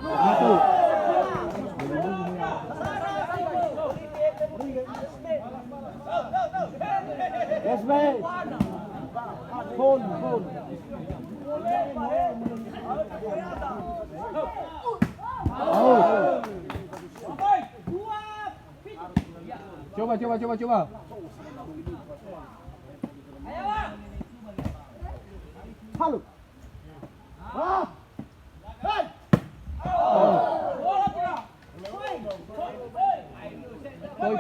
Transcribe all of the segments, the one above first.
Satu. Yes, babe. Phone. Oh. Coba. Halo.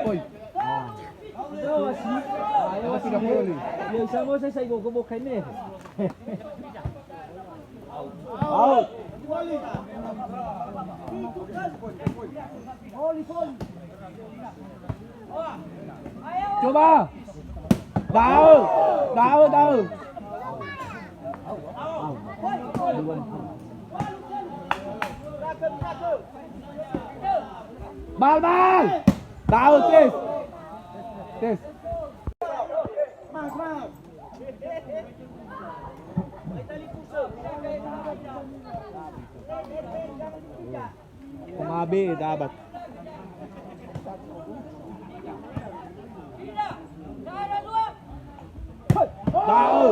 Poy. Sudah boleh. Ya sama saya go kain ni. Out. Coba. Tahu. Bal. Tahu tes. Kumabi dapat. Tahu.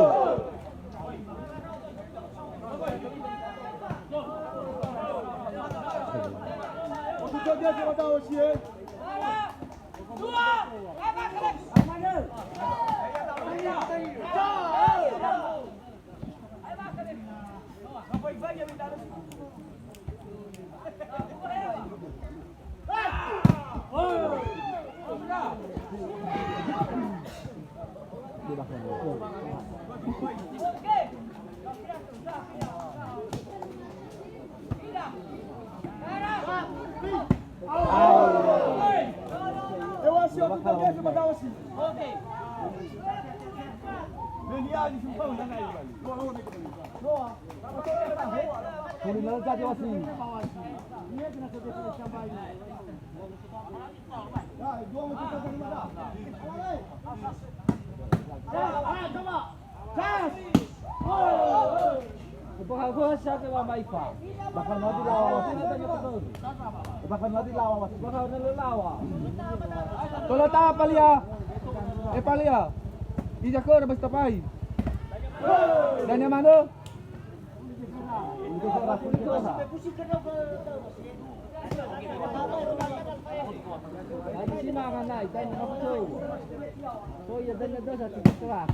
Bahawa siya kaya may pa. Baka natin lawa. Baka natin lawa. Baka nalalawa. Tolong tak palia. Palia. Ija ke basta pai. Dan yang mana? Sini makan naik. Dan apa tu? So ya dan ada satu kelas.